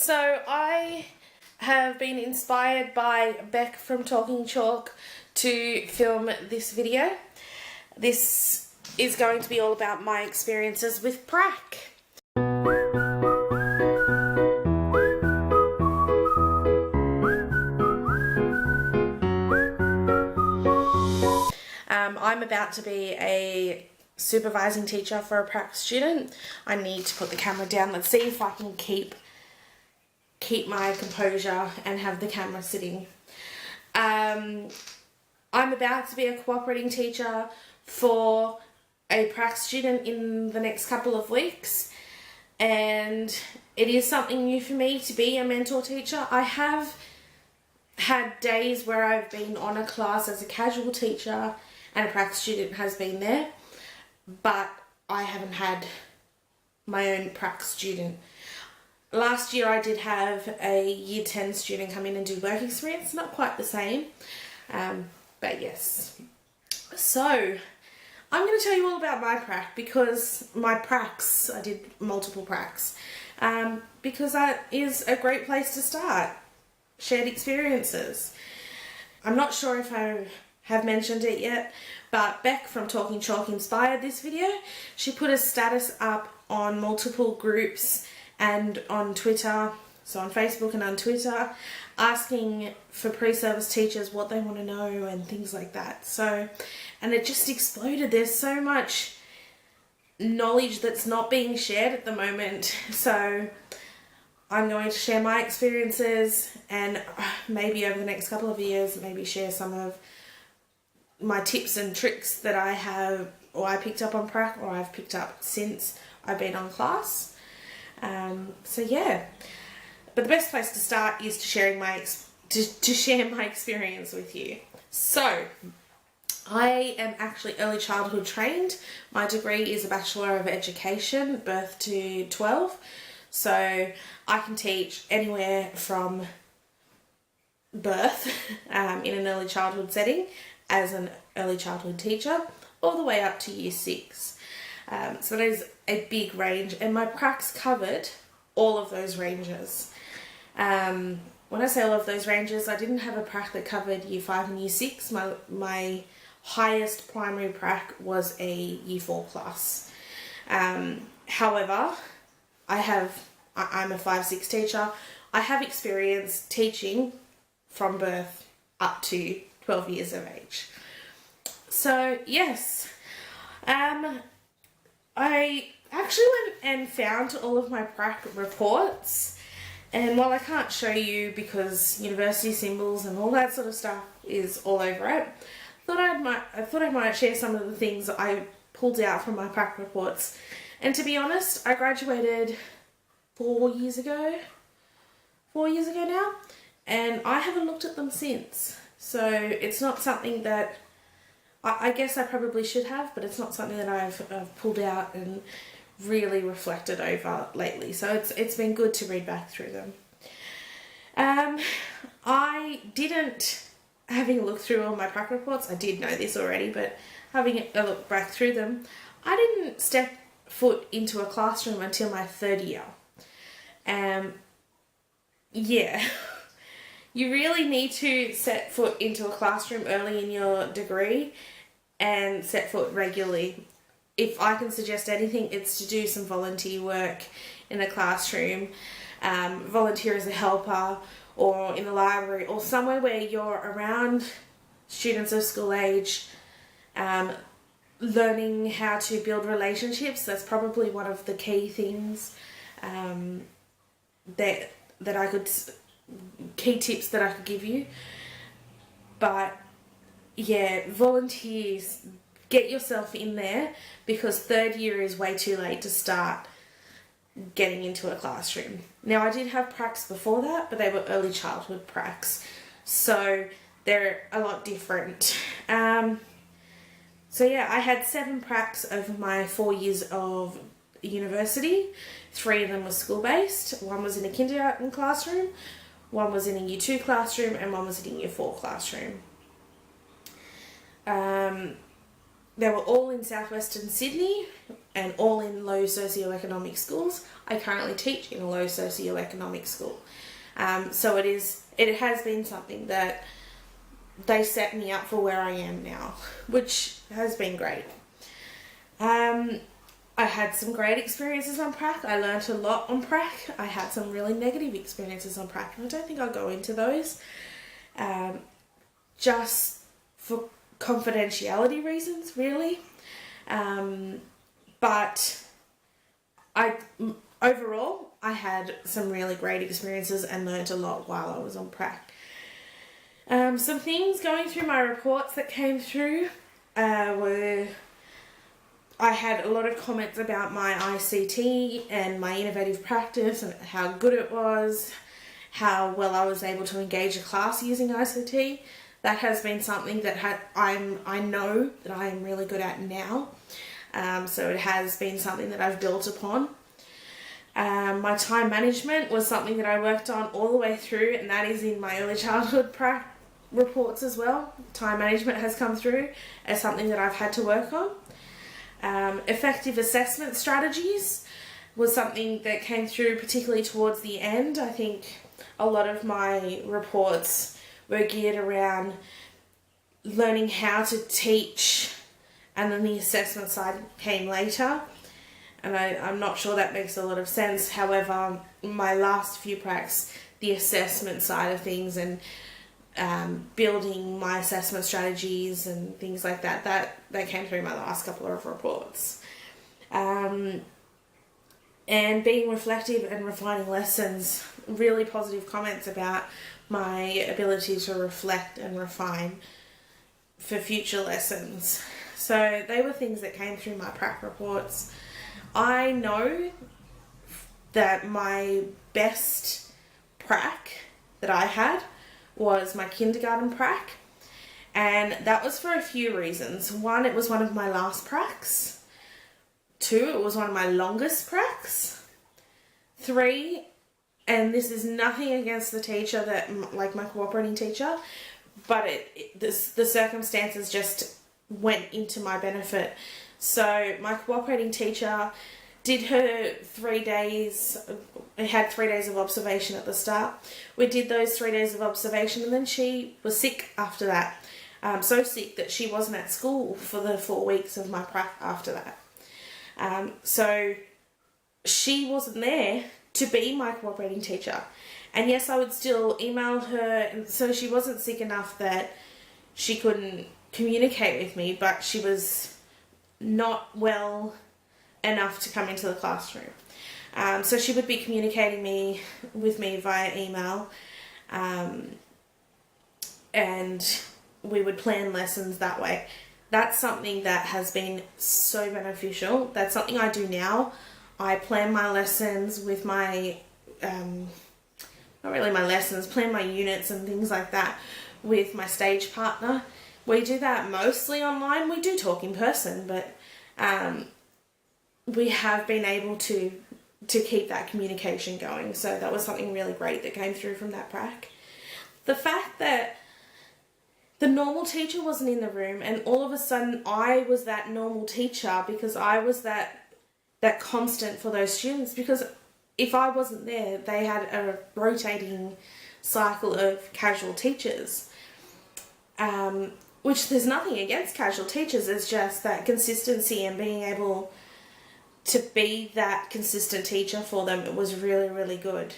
So I have been inspired by Beck from Talking Chalk to film this video. This is going to be all about my experiences with Prac. I'm about to be a supervising teacher for a Prac student. I need to put the camera down. Let's see if I can keep my composure and have the camera sitting. I'm about to be a cooperating teacher for a Prac student in the next couple of weeks, and it is something new for me to be a mentor teacher. I have had days where I've been on a class as a casual teacher and a Prac student has been there, but I haven't had my own Prac student. Last year I did have a Year 10 student come in and do work experience. Not quite the same, but yes. So I'm going to tell you all about my Prac, because my Pracs, I did multiple Pracs, because that is a great place to start. Shared experiences. I'm not sure if I have mentioned it yet, but Beck from Talking Chalk inspired this video. She put a status up on multiple groups and on Twitter, so on Facebook and on Twitter, asking for pre-service teachers what they want to know and things like that. So, and it just exploded. There's so much knowledge that's not being shared at the moment. So I'm going to share my experiences, and maybe over the next couple of years, maybe share some of my tips and tricks that I have, or I picked up on Prac, or I've picked up since I've been on class. So yeah, but the best place to start is to share my experience with you. So I am actually early childhood trained. My degree is a Bachelor of Education, birth to 12. So I can teach anywhere from birth in an early childhood setting as an early childhood teacher, all the way up to Year 6. So there's a big range, and my Pracs covered all of those ranges. When I say all of those ranges, I didn't have a Prac that covered Year 5 and Year 6. My highest primary Prac was a Year 4 class. However, I'm a 5-6 teacher. I have experience teaching from birth up to 12 years of age. So yes, I actually went and found all of my Prac reports, and while I can't show you because university symbols and all that sort of stuff is all over it, I thought I might share some of the things that I pulled out from my Prac reports. And to be honest, I graduated 4 years ago now, and I haven't looked at them since. So it's not something that, I guess I probably should have, but it's not something that I've pulled out and really reflected over lately. So it's been good to read back through them. Having looked through all my Prac reports, I did know this already, but having a look back through them, I didn't step foot into a classroom until my 3rd year. Yeah. You really need to set foot into a classroom early in your degree and set foot regularly. If I can suggest anything, it's to do some volunteer work in a classroom, volunteer as a helper, or in the library, or somewhere where you're around students of school age, learning how to build relationships. That's probably one of the key things key tips that I could give you. But yeah, volunteers, get yourself in there, because 3rd year is way too late to start getting into a classroom. Now, I did have Pracs before that, but they were early childhood Pracs, so they're a lot different. So yeah, I had 7 Pracs over my 4 years of university. 3 of them were school-based. 1 was in a kindergarten classroom, 1 was in a Year 2 classroom, and 1 was in a Year 4 classroom. they were all in southwestern Sydney and all in low socioeconomic schools. I currently teach in a low socioeconomic school. So it has been something that they set me up for where I am now, which has been great. I had some great experiences on Prac. I learnt a lot on Prac. I had some really negative experiences on Prac, and I don't think I'll go into those. Just for confidentiality reasons, really. But overall, I had some really great experiences and learnt a lot while I was on Prac. Some things going through my reports that came through were... I had a lot of comments about my ICT and my innovative practice and how good it was, how well I was able to engage a class using ICT. That has been something that I know that I am really good at now. So it has been something that I've built upon. My time management was something that I worked on all the way through, and that is in my early childhood reports as well. Time management has come through as something that I've had to work on. Effective assessment strategies was something that came through particularly towards the end. I think a lot of my reports were geared around learning how to teach, and then the assessment side came later. And I'm not sure that makes a lot of sense. However, my last few pracs, the assessment side of things and building my assessment strategies and things like that came through my last couple of reports. And being reflective and refining lessons, really positive comments about my ability to reflect and refine for future lessons. So they were things that came through my prac reports. I know that my best prac that I had was my kindergarten prac, and that was for a few reasons. One, it was one of my last pracs. Two, it was one of my longest pracs. Three, and this is nothing against the teacher that, like my cooperating teacher, but the circumstances just went into my benefit. So my cooperating teacher did her 3 days, had 3 days of observation at the start. We did those 3 days of observation, and then she was sick after that. So sick that she wasn't at school for the 4 weeks of my prac after that. So she wasn't there to be my cooperating teacher. And yes, I would still email her, and so she wasn't sick enough that she couldn't communicate with me, but she was not well enough to come into the classroom. So she would be communicating with me via email, and we would plan lessons that way. That's something that has been so beneficial. That's something I do now. I plan my lessons with my, not really my lessons, plan my units and things like that with my stage partner. We do that mostly online. We do talk in person, but we have been able to keep that communication going. So that was something really great that came through from that prac. The fact that the normal teacher wasn't in the room, and all of a sudden I was that normal teacher because I was that constant for those students, because if I wasn't there, they had a rotating cycle of casual teachers. Which there's nothing against casual teachers, it's just that consistency and being able to be that consistent teacher for them, it was really, really good.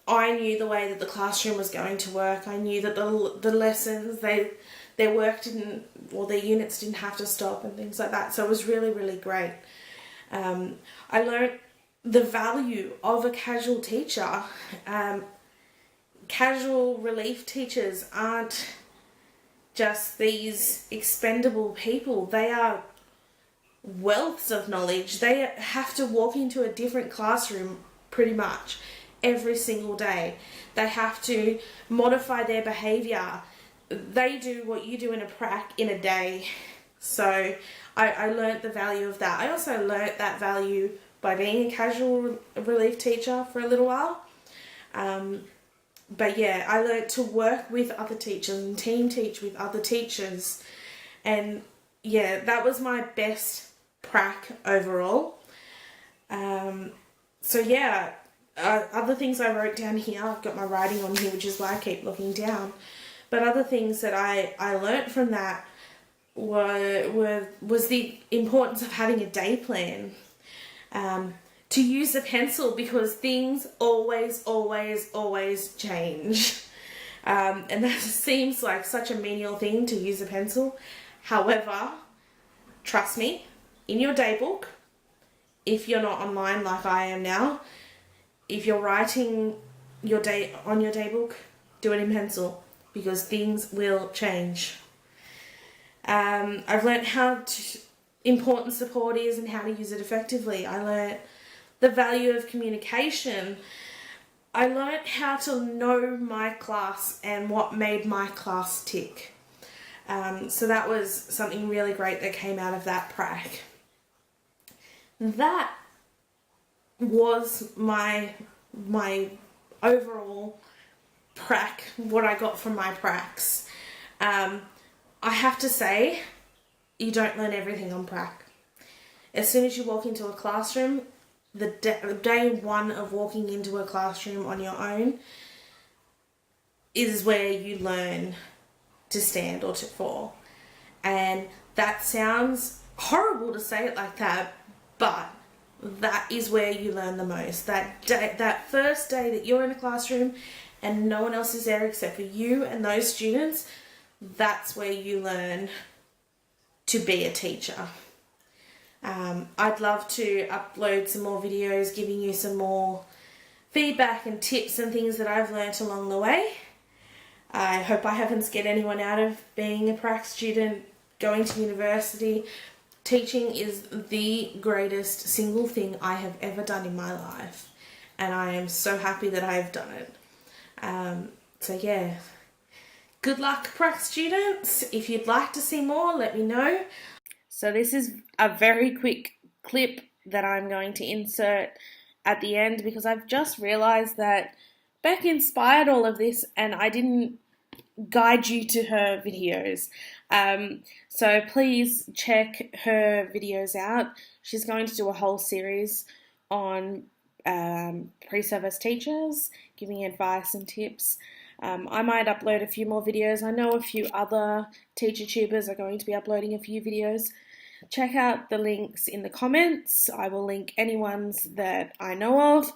I knew the way that the classroom was going to work. I knew that the lessons, their work didn't, or their units didn't have to stop and things like that. So it was really, really great. I learned the value of a casual teacher. Casual relief teachers aren't just these expendable people. They are wealths of knowledge. They have to walk into a different classroom pretty much every single day. They have to modify their behaviour. They do what you do in a prac in a day. So I learnt the value of that. I also learnt that value by being a casual relief teacher for a little while. But yeah, I learnt to work with other teachers and team teach with other teachers and yeah, that was my best prac overall. So yeah, other things I wrote down here, I've got my writing on here, which is why I keep looking down. But other things that I learnt from that was the importance of having a day plan. To use a pencil, because things always change. And that seems like such a menial thing, to use a pencil. However, trust me, in your day book, if you're not online like I am now, if you're writing your day on your day book, do it in pencil, because things will change. I've learnt how important support is and how to use it effectively. I learnt the value of communication. I learnt how to know my class and what made my class tick. So that was something really great that came out of that prac. That was my overall prac, what I got from my pracs. I have to say, you don't learn everything on prac. As soon as you walk into a classroom, the day one of walking into a classroom on your own is where you learn to stand or to fall. And that sounds horrible to say it like that, but that is where you learn the most. That first day that you're in a classroom and no one else is there except for you and those students, that's where you learn to be a teacher. I'd love to upload some more videos giving you some more feedback and tips and things that I've learnt along the way. I hope I haven't scared anyone out of being a prac student, going to university. Teaching is the greatest single thing I have ever done in my life, and I am so happy that I've done it. So yeah, good luck, prac students. If you'd like to see more, let me know. So this is a very quick clip that I'm going to insert at the end, because I've just realised that Beck inspired all of this and I didn't guide you to her videos. So please check her videos out. She's going to do a whole series on pre-service teachers, giving advice and tips. I might upload a few more videos. I know a few other teacher tubers are going to be uploading a few videos. Check out the links in the comments. I will link any ones that I know of,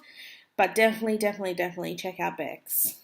but definitely check out Beck's.